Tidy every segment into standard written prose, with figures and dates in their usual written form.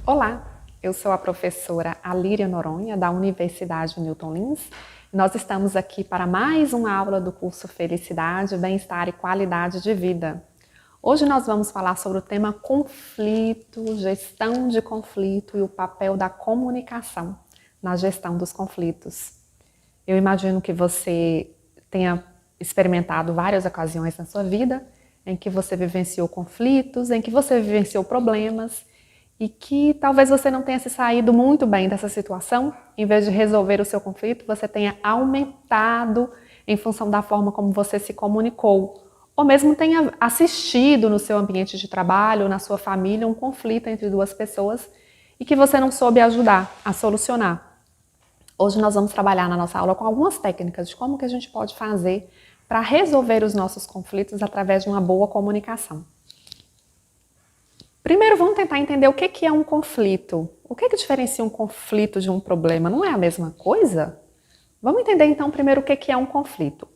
Olá, eu sou a professora Alíria Noronha, da Universidade Newton Lins. Nós estamos aqui para mais uma aula do curso Felicidade, Bem-Estar e Qualidade de Vida. Hoje nós vamos falar sobre o tema conflito, gestão de conflito e o papel da comunicação na gestão dos conflitos. Eu imagino que você tenha experimentado várias ocasiões na sua vida em que você vivenciou conflitos, em que você vivenciou problemas e que talvez você não tenha se saído muito bem dessa situação. Em vez de resolver o seu conflito, você tenha aumentado em função da forma como você se comunicou, ou mesmo tenha assistido no seu ambiente de trabalho, na sua família, um conflito entre duas pessoas e que você não soube ajudar a solucionar. Hoje nós vamos trabalhar na nossa aula com algumas técnicas de como que a gente pode fazer para resolver os nossos conflitos através de uma boa comunicação. Primeiro, vamos tentar entender o que é um conflito. O que diferencia um conflito de um problema? Não é a mesma coisa? Vamos entender então primeiro o que é um conflito.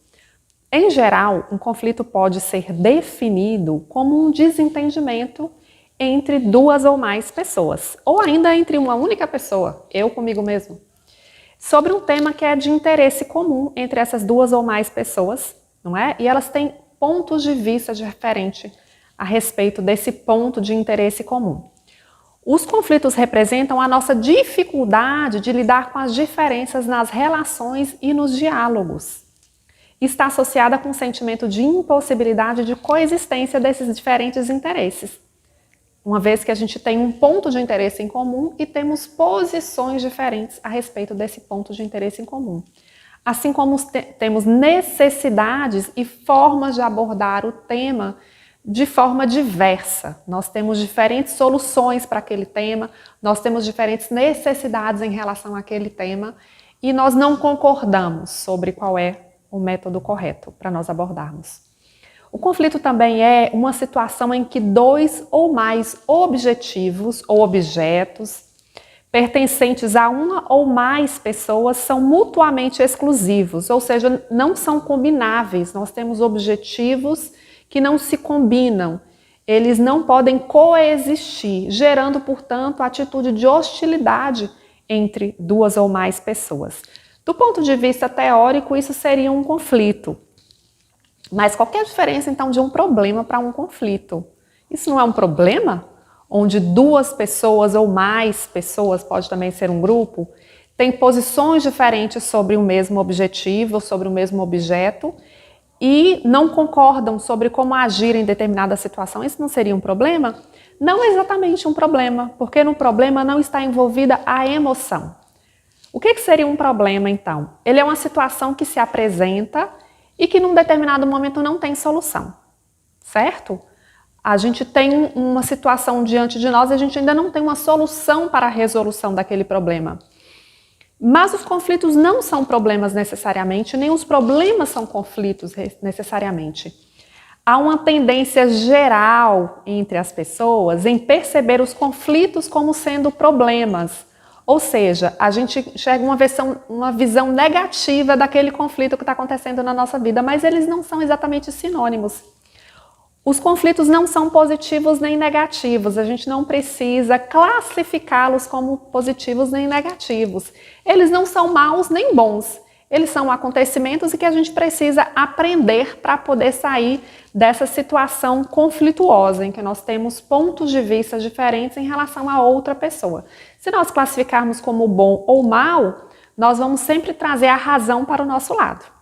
Em geral, um conflito pode ser definido como um desentendimento entre duas ou mais pessoas, ou ainda entre uma única pessoa, eu comigo mesmo, sobre um tema que é de interesse comum entre essas duas ou mais pessoas, não é? E elas têm pontos de vista diferentes a respeito desse ponto de interesse comum. Os conflitos representam a nossa dificuldade de lidar com as diferenças nas relações e nos diálogos. Está associada com o sentimento de impossibilidade de coexistência desses diferentes interesses. Uma vez que a gente tem um ponto de interesse em comum e temos posições diferentes a respeito desse ponto de interesse em comum. Assim como temos necessidades e formas de abordar o tema de forma diversa. Nós temos diferentes soluções para aquele tema, nós temos diferentes necessidades em relação àquele tema e nós não concordamos sobre qual é o método correto para nós abordarmos. O conflito também é uma situação em que dois ou mais objetivos ou objetos pertencentes a uma ou mais pessoas são mutuamente exclusivos, ou seja, não são combináveis. Nós temos objetivos que não se combinam, eles não podem coexistir, gerando, portanto, atitude de hostilidade entre duas ou mais pessoas. Do ponto de vista teórico, isso seria um conflito. Mas qual que é a diferença, então, de um problema para um conflito? Isso não é um problema? Onde duas pessoas ou mais pessoas, pode também ser um grupo, têm posições diferentes sobre o mesmo objetivo, sobre o mesmo objeto, e não concordam sobre como agir em determinada situação. Isso não seria um problema? Não é exatamente um problema, porque no problema não está envolvida a emoção. O que seria um problema, então? Ele é uma situação que se apresenta e que num determinado momento não tem solução, certo? A gente tem uma situação diante de nós e a gente ainda não tem uma solução para a resolução daquele problema. Mas os conflitos não são problemas necessariamente, nem os problemas são conflitos necessariamente. Há uma tendência geral entre as pessoas em perceber os conflitos como sendo problemas. Ou seja, a gente enxerga uma visão negativa daquele conflito que está acontecendo na nossa vida, mas eles não são exatamente sinônimos. Os conflitos não são positivos nem negativos, a gente não precisa classificá-los como positivos nem negativos. Eles não são maus nem bons, eles são acontecimentos e que a gente precisa aprender para poder sair dessa situação conflituosa em que nós temos pontos de vista diferentes em relação a outra pessoa. Se nós classificarmos como bom ou mal, nós vamos sempre trazer a razão para o nosso lado.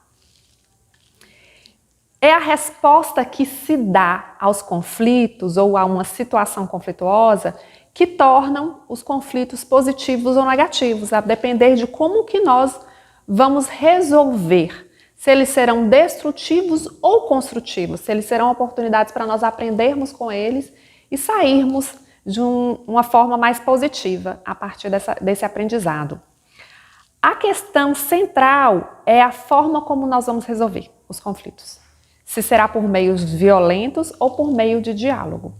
É a resposta que se dá aos conflitos ou a uma situação conflituosa que tornam os conflitos positivos ou negativos, a depender de como que nós vamos resolver, se eles serão destrutivos ou construtivos, se eles serão oportunidades para nós aprendermos com eles e sairmos de uma forma mais positiva a partir desse aprendizado. A questão central é a forma como nós vamos resolver os conflitos. Se será por meios violentos ou por meio de diálogo.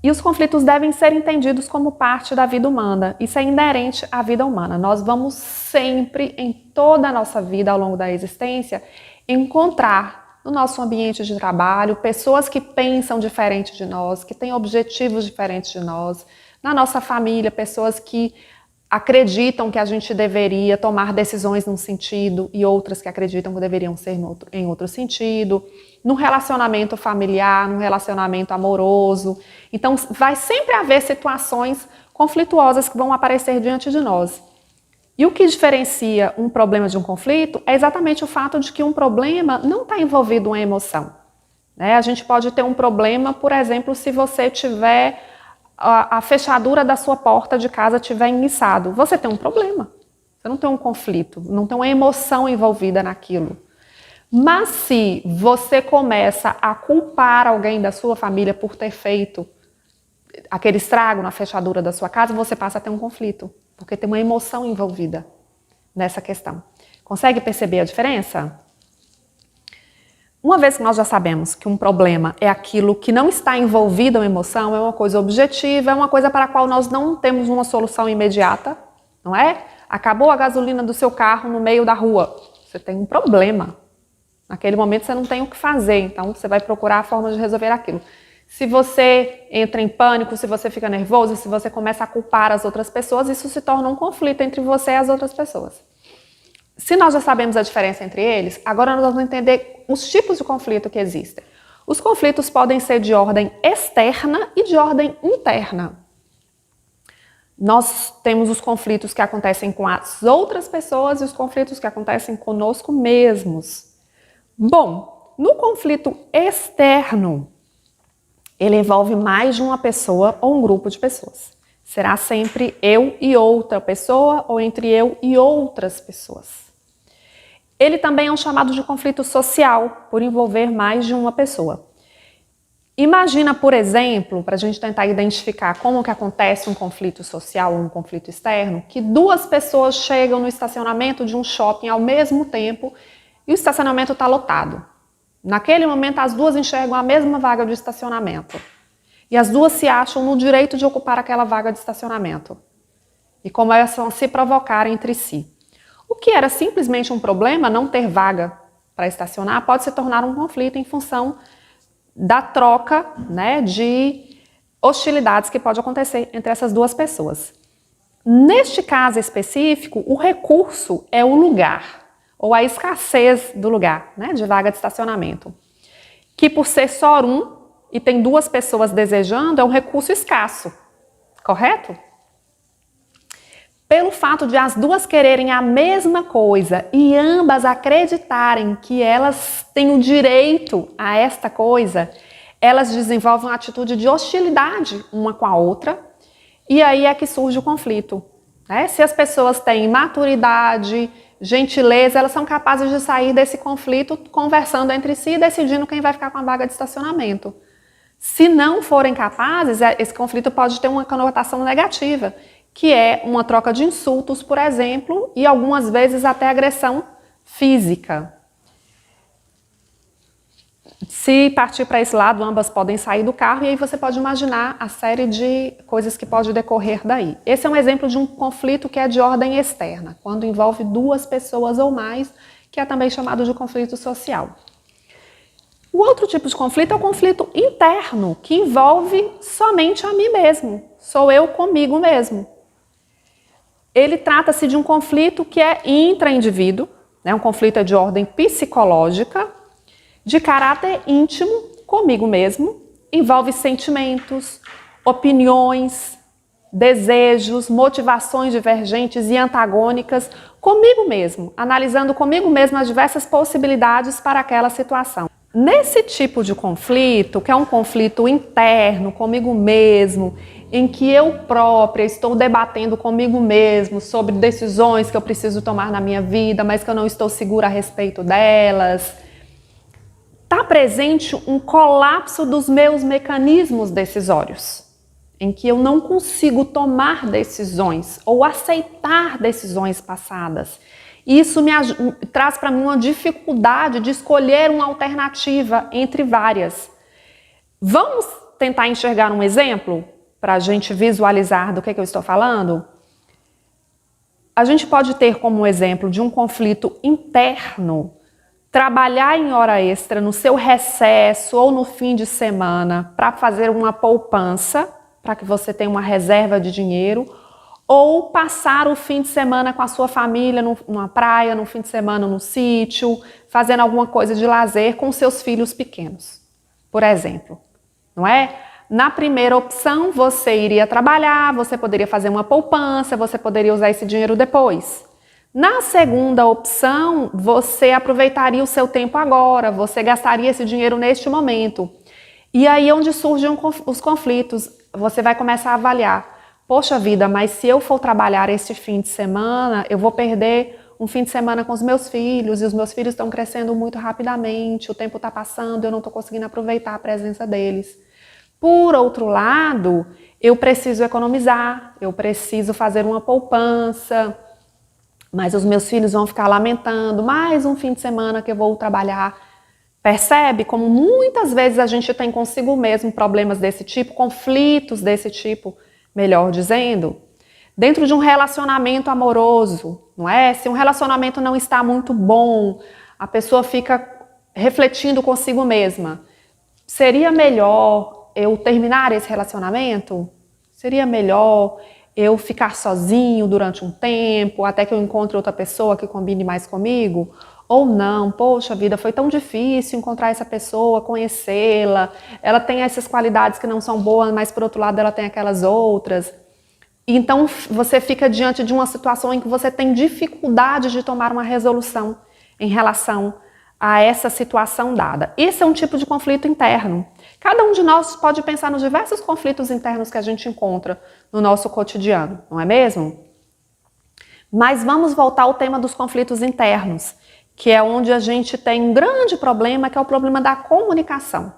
E os conflitos devem ser entendidos como parte da vida humana. Isso é inerente à vida humana. Nós vamos sempre, em toda a nossa vida, ao longo da existência, encontrar no nosso ambiente de trabalho pessoas que pensam diferente de nós, que têm objetivos diferentes de nós. Na nossa família, pessoas que acreditam que a gente deveria tomar decisões num sentido e outras que acreditam que deveriam ser em outro sentido. No relacionamento familiar, no relacionamento amoroso. Então, vai sempre haver situações conflituosas que vão aparecer diante de nós. E o que diferencia um problema de um conflito é exatamente o fato de que um problema não está envolvido em emoção. A gente pode ter um problema, por exemplo, se você tiver a fechadura da sua porta de casa estiver enguiçado. Você tem um problema. Você não tem um conflito, não tem uma emoção envolvida naquilo. Mas se você começa a culpar alguém da sua família por ter feito aquele estrago na fechadura da sua casa, você passa a ter um conflito, porque tem uma emoção envolvida nessa questão. Consegue perceber a diferença? Uma vez que nós já sabemos que um problema é aquilo que não está envolvido em emoção, é uma coisa objetiva, é uma coisa para a qual nós não temos uma solução imediata, não é? Acabou a gasolina do seu carro no meio da rua, você tem um problema. Naquele momento você não tem o que fazer, então você vai procurar a forma de resolver aquilo. Se você entra em pânico, se você fica nervoso, se você começa a culpar as outras pessoas, isso se torna um conflito entre você e as outras pessoas. Se nós já sabemos a diferença entre eles, agora nós vamos entender os tipos de conflito que existem. Os conflitos podem ser de ordem externa e de ordem interna. Nós temos os conflitos que acontecem com as outras pessoas e os conflitos que acontecem conosco mesmos. Bom, no conflito externo, ele envolve mais de uma pessoa ou um grupo de pessoas. Será sempre eu e outra pessoa ou entre eu e outras pessoas. Ele também é um chamado de conflito social, por envolver mais de uma pessoa. Imagina, por exemplo, para a gente tentar identificar como que acontece um conflito social ou um conflito externo, que duas pessoas chegam no estacionamento de um shopping ao mesmo tempo e o estacionamento está lotado. Naquele momento, as duas enxergam a mesma vaga de estacionamento. E as duas se acham no direito de ocupar aquela vaga de estacionamento. E começam a se provocar entre si. O que era simplesmente um problema, não ter vaga para estacionar, pode se tornar um conflito em função da troca, de hostilidades que pode acontecer entre essas duas pessoas. Neste caso específico, o recurso é o lugar, ou a escassez do lugar, de vaga de estacionamento. Que por ser só um, e tem duas pessoas desejando, é um recurso escasso, correto? Pelo fato de as duas quererem a mesma coisa e ambas acreditarem que elas têm o direito a esta coisa, elas desenvolvem uma atitude de hostilidade uma com a outra e aí é que surge o conflito. Se as pessoas têm maturidade, gentileza, elas são capazes de sair desse conflito conversando entre si e decidindo quem vai ficar com a vaga de estacionamento. Se não forem capazes, esse conflito pode ter uma conotação negativa, que é uma troca de insultos, por exemplo, e algumas vezes até agressão física. Se partir para esse lado, ambas podem sair do carro e aí você pode imaginar a série de coisas que pode decorrer daí. Esse é um exemplo de um conflito que é de ordem externa, quando envolve duas pessoas ou mais, que é também chamado de conflito social. O outro tipo de conflito é o conflito interno, que envolve somente a mim mesmo. Sou eu comigo mesmo. Ele trata-se de um conflito que é intra-indivíduo, um conflito de ordem psicológica, de caráter íntimo, comigo mesmo, envolve sentimentos, opiniões, desejos, motivações divergentes e antagônicas comigo mesmo, analisando comigo mesmo as diversas possibilidades para aquela situação. Nesse tipo de conflito, que é um conflito interno, comigo mesmo, em que eu própria estou debatendo comigo mesmo sobre decisões que eu preciso tomar na minha vida, mas que eu não estou segura a respeito delas, está presente um colapso dos meus mecanismos decisórios, em que eu não consigo tomar decisões ou aceitar decisões passadas. Isso traz para mim uma dificuldade de escolher uma alternativa entre várias. Vamos tentar enxergar um exemplo para a gente visualizar do que eu estou falando? A gente pode ter como exemplo de um conflito interno, trabalhar em hora extra no seu recesso ou no fim de semana para fazer uma poupança, para que você tenha uma reserva de dinheiro, ou passar o fim de semana com a sua família numa praia, no fim de semana no sítio, fazendo alguma coisa de lazer com seus filhos pequenos, por exemplo, não é? Na primeira opção, você iria trabalhar, você poderia fazer uma poupança, você poderia usar esse dinheiro depois. Na segunda opção, você aproveitaria o seu tempo agora, você gastaria esse dinheiro neste momento. E aí é onde surgem os conflitos, você vai começar a avaliar. Poxa vida, mas se eu for trabalhar este fim de semana, eu vou perder um fim de semana com os meus filhos, e os meus filhos estão crescendo muito rapidamente, o tempo está passando, eu não estou conseguindo aproveitar a presença deles. Por outro lado, eu preciso economizar, eu preciso fazer uma poupança, mas os meus filhos vão ficar lamentando, mais um fim de semana que eu vou trabalhar. Percebe como muitas vezes a gente tem consigo mesmo problemas desse tipo, conflitos desse tipo, melhor dizendo, dentro de um relacionamento amoroso, não é? Se um relacionamento não está muito bom, a pessoa fica refletindo consigo mesma. Seria melhor eu terminar esse relacionamento? Seria melhor eu ficar sozinho durante um tempo, até que eu encontre outra pessoa que combine mais comigo? Ou não, poxa vida, foi tão difícil encontrar essa pessoa, conhecê-la, ela tem essas qualidades que não são boas, mas por outro lado ela tem aquelas outras. Então você fica diante de uma situação em que você tem dificuldade de tomar uma resolução em relação a essa situação dada. Isso é um tipo de conflito interno. Cada um de nós pode pensar nos diversos conflitos internos que a gente encontra no nosso cotidiano, não é mesmo? Mas vamos voltar ao tema dos conflitos internos, que é onde a gente tem um grande problema, que é o problema da comunicação.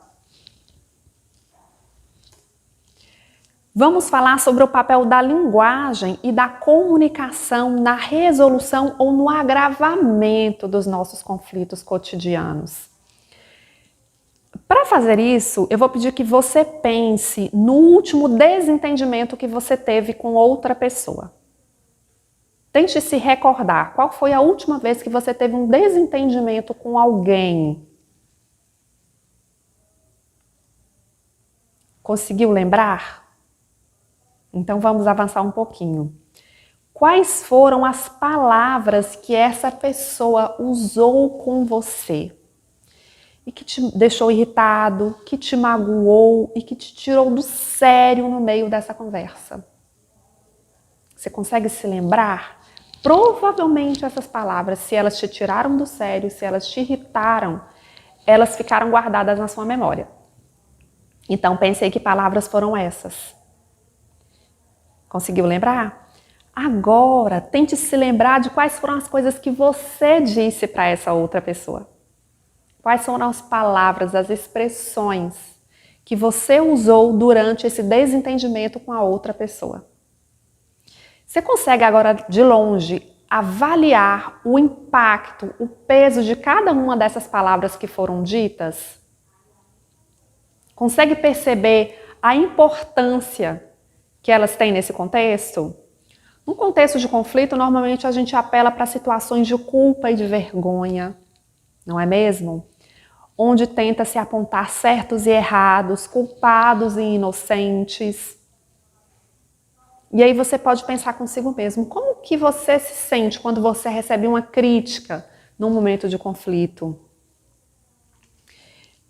Vamos falar sobre o papel da linguagem e da comunicação na resolução ou no agravamento dos nossos conflitos cotidianos. Para fazer isso, eu vou pedir que você pense no último desentendimento que você teve com outra pessoa. Tente se recordar qual foi a última vez que você teve um desentendimento com alguém. Conseguiu lembrar? Então vamos avançar um pouquinho. Quais foram as palavras que essa pessoa usou com você? E que te deixou irritado, que te magoou e que te tirou do sério no meio dessa conversa? Você consegue se lembrar? Provavelmente essas palavras, se elas te tiraram do sério, se elas te irritaram, elas ficaram guardadas na sua memória. Então pensei que palavras foram essas. Conseguiu lembrar? Agora, tente se lembrar de quais foram as coisas que você disse para essa outra pessoa. Quais foram as palavras, as expressões que você usou durante esse desentendimento com a outra pessoa? Você consegue agora, de longe, avaliar o impacto, o peso de cada uma dessas palavras que foram ditas? Consegue perceber a importância que elas têm nesse contexto? No contexto de conflito, normalmente a gente apela para situações de culpa e de vergonha, não é mesmo? Onde tenta se apontar certos e errados, culpados e inocentes. E aí você pode pensar consigo mesmo, como que você se sente quando você recebe uma crítica num momento de conflito?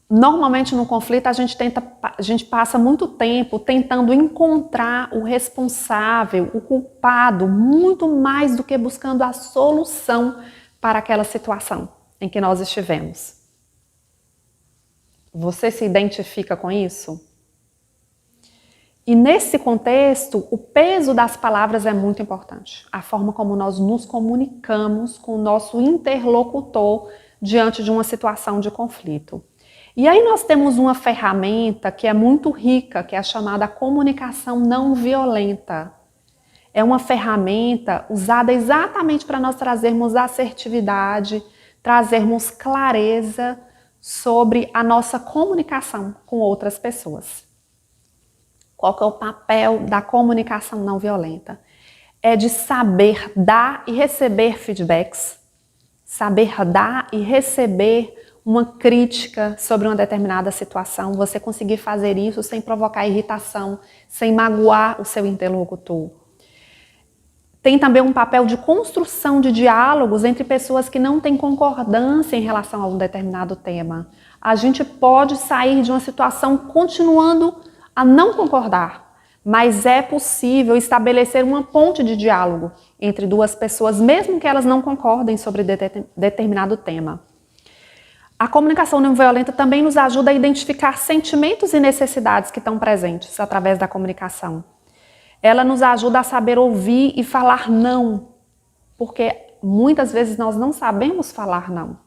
Normalmente no conflito a gente passa muito tempo tentando encontrar o responsável, o culpado, muito mais do que buscando a solução para aquela situação em que nós estivemos. Você se identifica com isso? E nesse contexto, o peso das palavras é muito importante. A forma como nós nos comunicamos com o nosso interlocutor diante de uma situação de conflito. E aí nós temos uma ferramenta que é muito rica, que é a chamada comunicação não violenta. É uma ferramenta usada exatamente para nós trazermos assertividade, trazermos clareza sobre a nossa comunicação com outras pessoas. Qual que é o papel da comunicação não violenta? É de saber dar e receber feedbacks, saber dar e receber uma crítica sobre uma determinada situação, você conseguir fazer isso sem provocar irritação, sem magoar o seu interlocutor. Tem também um papel de construção de diálogos entre pessoas que não têm concordância em relação a um determinado tema. A gente pode sair de uma situação continuando a não concordar, mas é possível estabelecer uma ponte de diálogo entre duas pessoas, mesmo que elas não concordem sobre determinado tema. A comunicação não violenta também nos ajuda a identificar sentimentos e necessidades que estão presentes através da comunicação. Ela nos ajuda a saber ouvir e falar não, porque muitas vezes nós não sabemos falar não.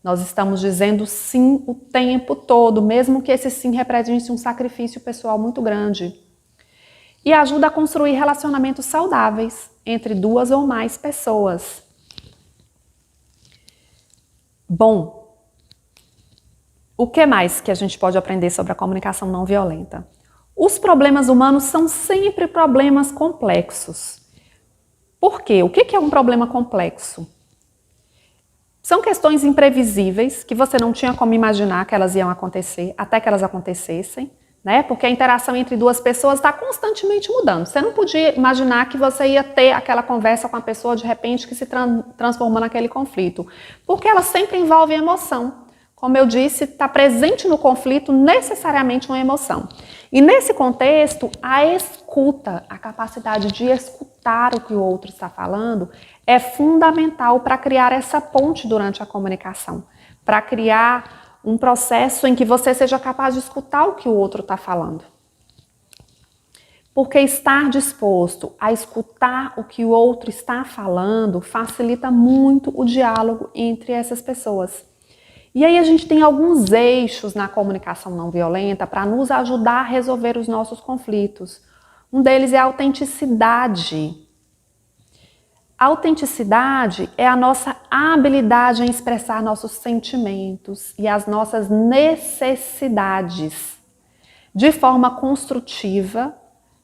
Nós estamos dizendo sim o tempo todo, mesmo que esse sim represente um sacrifício pessoal muito grande. E ajuda a construir relacionamentos saudáveis entre duas ou mais pessoas. Bom, o que mais que a gente pode aprender sobre a comunicação não violenta? Os problemas humanos são sempre problemas complexos. Por quê? O que é um problema complexo? São questões imprevisíveis que você não tinha como imaginar que elas iam acontecer, até que elas acontecessem, né? Porque a interação entre duas pessoas está constantemente mudando. Você não podia imaginar que você ia ter aquela conversa com a pessoa de repente que se transformou naquele conflito, porque ela sempre envolve emoção. Como eu disse, está presente no conflito necessariamente uma emoção. E nesse contexto, a escuta, a capacidade de escutar o que o outro está falando, é fundamental para criar essa ponte durante a comunicação, para criar um processo em que você seja capaz de escutar o que o outro está falando. Porque estar disposto a escutar o que o outro está falando facilita muito o diálogo entre essas pessoas. E aí a gente tem alguns eixos na comunicação não violenta para nos ajudar a resolver os nossos conflitos. Um deles é a autenticidade. A autenticidade é a nossa habilidade em expressar nossos sentimentos e as nossas necessidades de forma construtiva,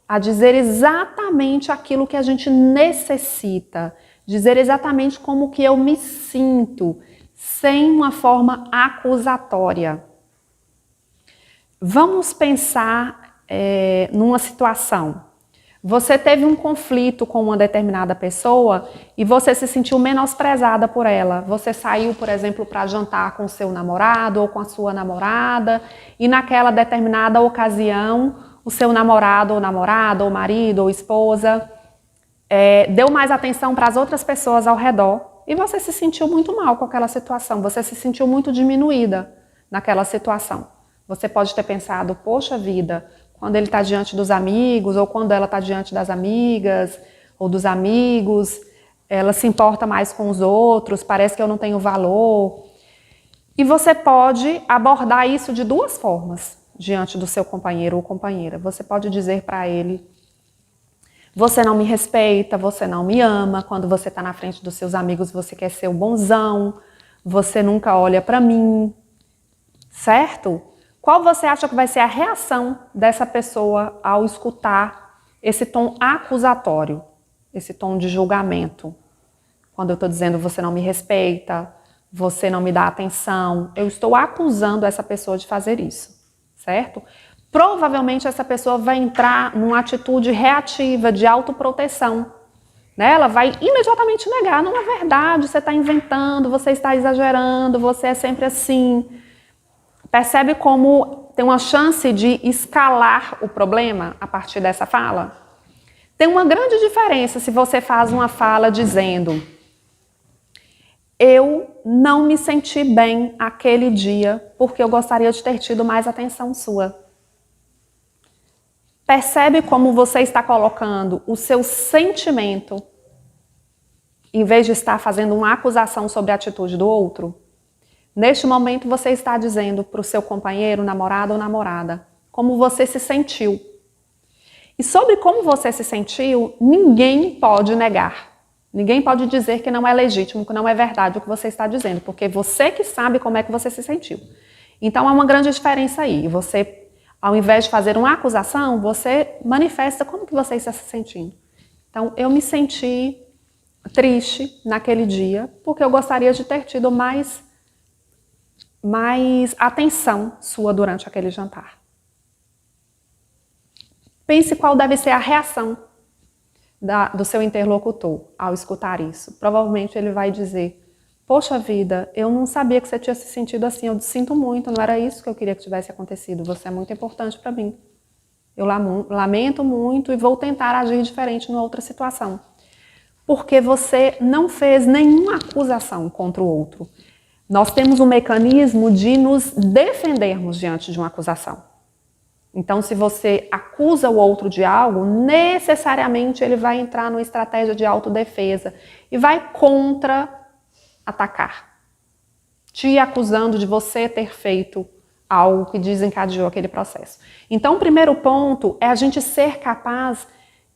a dizer exatamente aquilo que a gente necessita, dizer exatamente como que eu me sinto, sem uma forma acusatória. Vamos pensar numa situação. Você teve um conflito com uma determinada pessoa e você se sentiu menosprezada por ela. Você saiu, por exemplo, para jantar com seu namorado ou com a sua namorada e naquela determinada ocasião o seu namorado ou namorada ou marido ou esposa deu mais atenção para as outras pessoas ao redor. E você se sentiu muito mal com aquela situação, você se sentiu muito diminuída naquela situação. Você pode ter pensado, poxa vida, quando ele está diante dos amigos, ou quando ela está diante das amigas, ou dos amigos, ela se importa mais com os outros, parece que eu não tenho valor. E você pode abordar isso de duas formas, diante do seu companheiro ou companheira. Você pode dizer para ele: você não me respeita, você não me ama, quando você está na frente dos seus amigos você quer ser o bonzão, você nunca olha para mim, certo? Qual você acha que vai ser a reação dessa pessoa ao escutar esse tom acusatório, esse tom de julgamento? Quando eu estou dizendo você não me respeita, você não me dá atenção, eu estou acusando essa pessoa de fazer isso, certo? Provavelmente essa pessoa vai entrar numa atitude reativa, de autoproteção. Né? Ela vai imediatamente negar, não é verdade, você está inventando, você está exagerando, você é sempre assim. Percebe como tem uma chance de escalar o problema a partir dessa fala? Tem uma grande diferença se você faz uma fala dizendo: eu não me senti bem aquele dia porque eu gostaria de ter tido mais atenção sua. Percebe como você está colocando o seu sentimento, em vez de estar fazendo uma acusação sobre a atitude do outro? Neste momento você está dizendo para o seu companheiro, namorado ou namorada, como você se sentiu. E sobre como você se sentiu, ninguém pode negar. Ninguém pode dizer que não é legítimo, que não é verdade o que você está dizendo, porque você que sabe como é que você se sentiu. Então há uma grande diferença aí. Você, ao invés de fazer uma acusação, você manifesta como que você está se sentindo. Então, eu me senti triste naquele dia, porque eu gostaria de ter tido mais mais atenção sua durante aquele jantar. Pense qual deve ser a reação do seu interlocutor ao escutar isso. Provavelmente ele vai dizer: poxa vida, eu não sabia que você tinha se sentido assim, eu sinto muito, não era isso que eu queria que tivesse acontecido, você é muito importante para mim. Eu lamento muito e vou tentar agir diferente numa outra situação. Porque você não fez nenhuma acusação contra o outro. Nós temos um mecanismo de nos defendermos diante de uma acusação. Então, se você acusa o outro de algo, necessariamente ele vai entrar numa estratégia de autodefesa e vai contra-atacar, te acusando de você ter feito algo que desencadeou aquele processo. Então, o primeiro ponto é a gente ser capaz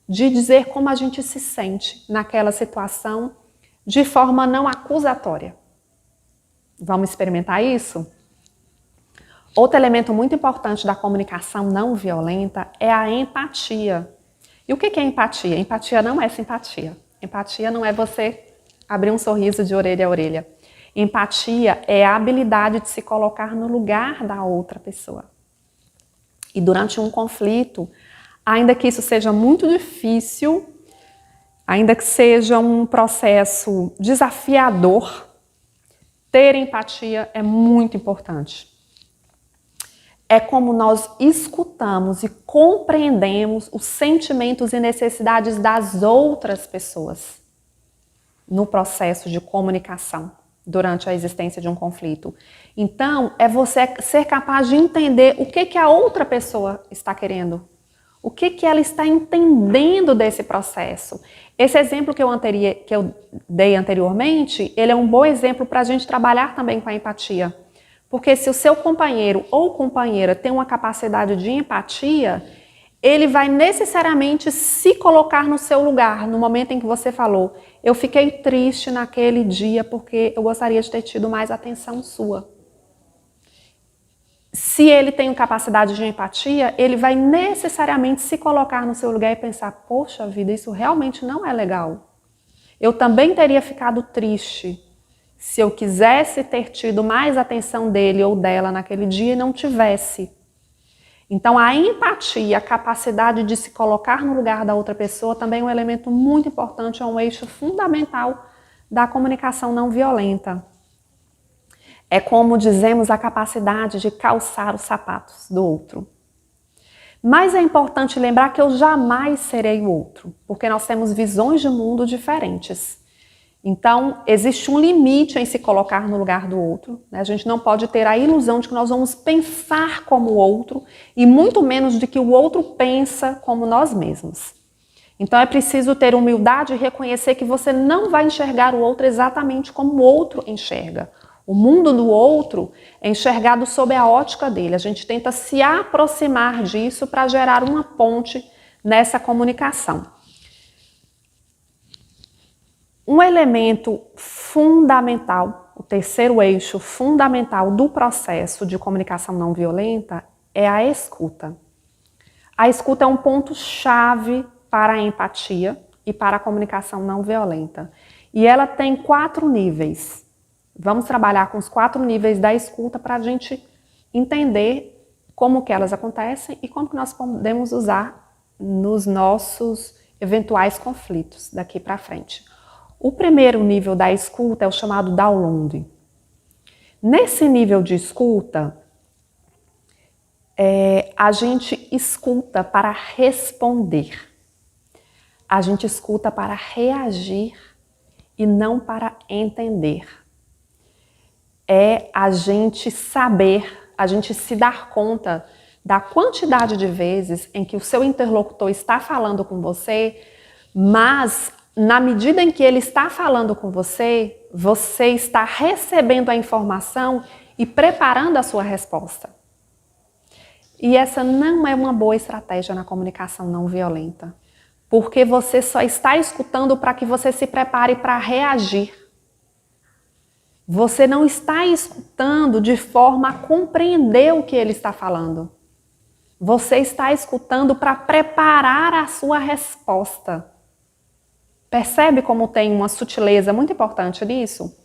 de dizer como a gente se sente naquela situação de forma não acusatória. Vamos experimentar isso? Outro elemento muito importante da comunicação não violenta é a empatia. E o que é empatia? Empatia não é simpatia. Empatia não é você abrir um sorriso de orelha a orelha. Empatia é a habilidade de se colocar no lugar da outra pessoa. E durante um conflito, ainda que isso seja muito difícil, ainda que seja um processo desafiador, ter empatia é muito importante. É como nós escutamos e compreendemos os sentimentos e necessidades das outras pessoas no processo de comunicação durante a existência de um conflito. Então, é você ser capaz de entender o que a outra pessoa está querendo, o que ela está entendendo desse processo. Esse exemplo que eu dei anteriormente, ele é um bom exemplo para a gente trabalhar também com a empatia. Porque se o seu companheiro ou companheira tem uma capacidade de empatia, ele vai necessariamente se colocar no seu lugar, no momento em que você falou: eu fiquei triste naquele dia porque eu gostaria de ter tido mais atenção sua. Se ele tem capacidade de empatia, ele vai necessariamente se colocar no seu lugar e pensar: poxa vida, isso realmente não é legal. Eu também teria ficado triste se eu quisesse ter tido mais atenção dele ou dela naquele dia e não tivesse. Então, a empatia, a capacidade de se colocar no lugar da outra pessoa também é um elemento muito importante, é um eixo fundamental da comunicação não violenta. É como dizemos, a capacidade de calçar os sapatos do outro. Mas é importante lembrar que eu jamais serei o outro, porque nós temos visões de mundo diferentes. Então, existe um limite em se colocar no lugar do outro, né? A gente não pode ter a ilusão de que nós vamos pensar como o outro e muito menos de que o outro pensa como nós mesmos. Então, é preciso ter humildade e reconhecer que você não vai enxergar o outro exatamente como o outro enxerga. O mundo do outro é enxergado sob a ótica dele. A gente tenta se aproximar disso para gerar uma ponte nessa comunicação. Um elemento fundamental, o terceiro eixo fundamental do processo de comunicação não violenta é a escuta. A escuta é um ponto-chave para a empatia e para a comunicação não violenta. E ela tem 4 níveis. Vamos trabalhar com os 4 níveis da escuta para a gente entender como que elas acontecem e como que nós podemos usar nos nossos eventuais conflitos daqui para frente. O primeiro nível da escuta é o chamado download. Nesse nível de escuta, a gente escuta para responder. A gente escuta para reagir e não para entender. É a gente saber, a gente se dar conta da quantidade de vezes em que o seu interlocutor está falando com você, mas na medida em que ele está falando com você, você está recebendo a informação e preparando a sua resposta. E essa não é uma boa estratégia na comunicação não violenta, porque você só está escutando para que você se prepare para reagir. Você não está escutando de forma a compreender o que ele está falando. Você está escutando para preparar a sua resposta. Percebe como tem uma sutileza muito importante nisso?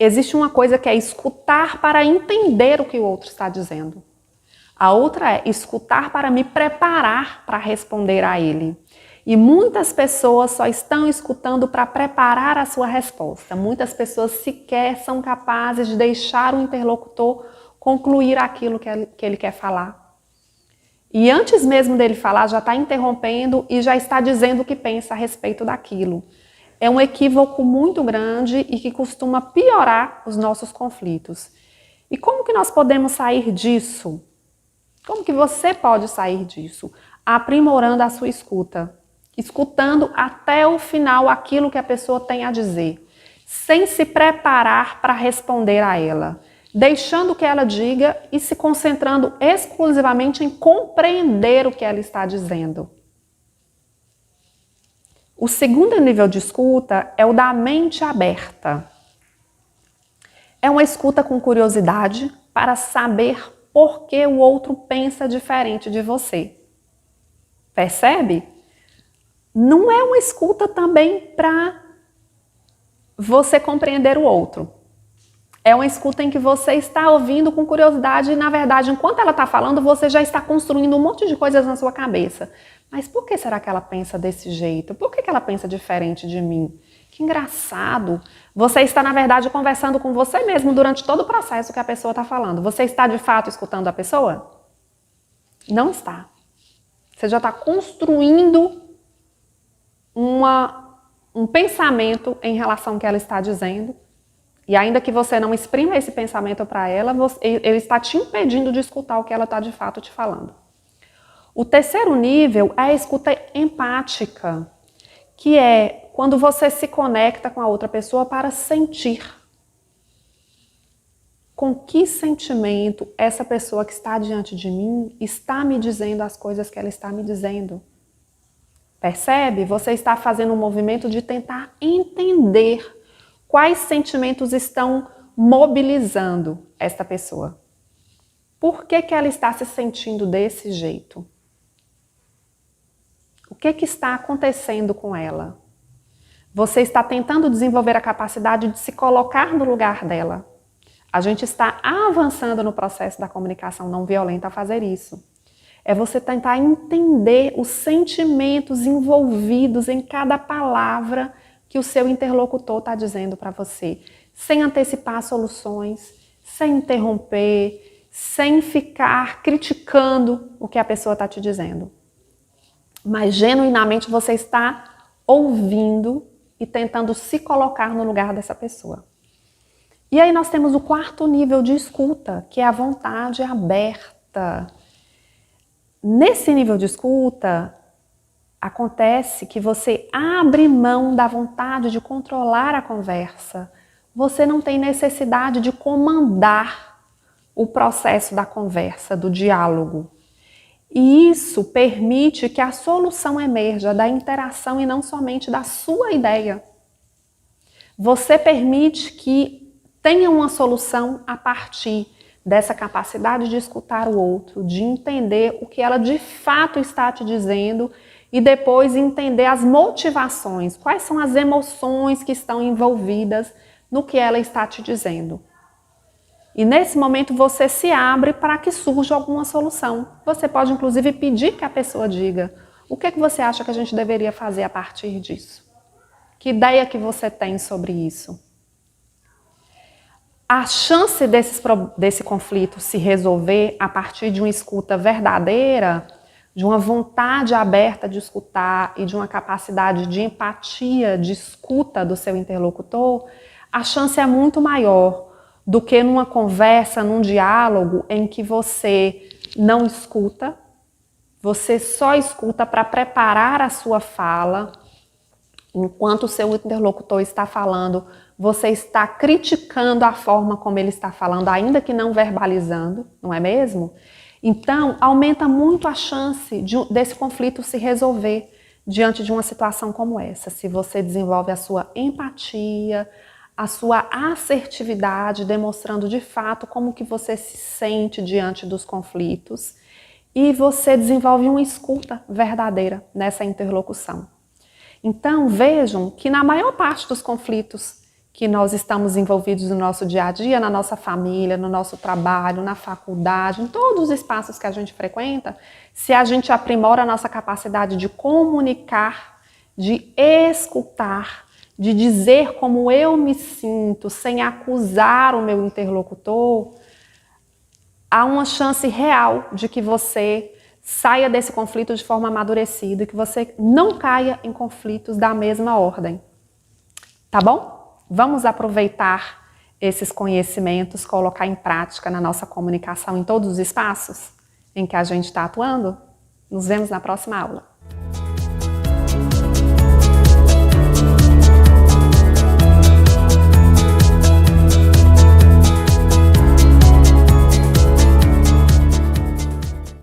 Existe uma coisa que é escutar para entender o que o outro está dizendo. A outra é escutar para me preparar para responder a ele. E muitas pessoas só estão escutando para preparar a sua resposta. Muitas pessoas sequer são capazes de deixar o interlocutor concluir aquilo que ele quer falar. E antes mesmo dele falar, já está interrompendo e já está dizendo o que pensa a respeito daquilo. É um equívoco muito grande e que costuma piorar os nossos conflitos. E como que nós podemos sair disso? Como que você pode sair disso? Aprimorando a sua escuta. Escutando até o final aquilo que a pessoa tem a dizer. Sem se preparar para responder a ela. Deixando que ela diga e se concentrando exclusivamente em compreender o que ela está dizendo. O segundo nível de escuta é o da mente aberta. É uma escuta com curiosidade para saber por que o outro pensa diferente de você. Percebe? Não é uma escuta também para você compreender o outro. É uma escuta em que você está ouvindo com curiosidade e, na verdade, enquanto ela está falando, você já está construindo um monte de coisas na sua cabeça. Mas por que será que ela pensa desse jeito? Por que ela pensa diferente de mim? Que engraçado. Você está, na verdade, conversando com você mesmo durante todo o processo que a pessoa está falando. Você está, de fato, escutando a pessoa? Não está. Você já está construindo um pensamento em relação ao que ela está dizendo. E ainda que você não exprima esse pensamento para ela, ele está te impedindo de escutar o que ela está, de fato, te falando. O terceiro nível é a escuta empática, que é quando você se conecta com a outra pessoa para sentir. Com que sentimento essa pessoa que está diante de mim está me dizendo as coisas que ela está me dizendo? Percebe? Você está fazendo um movimento de tentar entender quais sentimentos estão mobilizando esta pessoa. Por que ela está se sentindo desse jeito? O que está acontecendo com ela? Você está tentando desenvolver a capacidade de se colocar no lugar dela. A gente está avançando no processo da comunicação não violenta a fazer isso. É você tentar entender os sentimentos envolvidos em cada palavra que o seu interlocutor está dizendo para você, sem antecipar soluções, sem interromper, sem ficar criticando o que a pessoa está te dizendo. Mas genuinamente você está ouvindo e tentando se colocar no lugar dessa pessoa. E aí nós temos o quarto nível de escuta, que é a vontade aberta. Nesse nível de escuta, acontece que você abre mão da vontade de controlar a conversa. Você não tem necessidade de comandar o processo da conversa, do diálogo. E isso permite que a solução emerja da interação e não somente da sua ideia. Você permite que tenha uma solução a partir dessa capacidade de escutar o outro, de entender o que ela de fato está te dizendo e depois entender as motivações, quais são as emoções que estão envolvidas no que ela está te dizendo. E nesse momento você se abre para que surja alguma solução. Você pode inclusive pedir que a pessoa diga o que você acha que a gente deveria fazer a partir disso. Que ideia que você tem sobre isso? A chance desse conflito se resolver a partir de uma escuta verdadeira, de uma vontade aberta de escutar e de uma capacidade de empatia, de escuta do seu interlocutor, a chance é muito maior do que numa conversa, num diálogo em que você não escuta, você só escuta para preparar a sua fala. Enquanto o seu interlocutor está falando, você está criticando a forma como ele está falando, ainda que não verbalizando, não é mesmo? Então, aumenta muito a chance desse conflito se resolver diante de uma situação como essa. Se você desenvolve a sua empatia, a sua assertividade, demonstrando de fato como que você se sente diante dos conflitos, e você desenvolve uma escuta verdadeira nessa interlocução. Então, vejam que na maior parte dos conflitos que nós estamos envolvidos no nosso dia a dia, na nossa família, no nosso trabalho, na faculdade, em todos os espaços que a gente frequenta, se a gente aprimora a nossa capacidade de comunicar, de escutar, de dizer como eu me sinto, sem acusar o meu interlocutor, há uma chance real de que você saia desse conflito de forma amadurecida e que você não caia em conflitos da mesma ordem. Tá bom? Vamos aproveitar esses conhecimentos, colocar em prática na nossa comunicação em todos os espaços em que a gente está atuando? Nos vemos na próxima aula.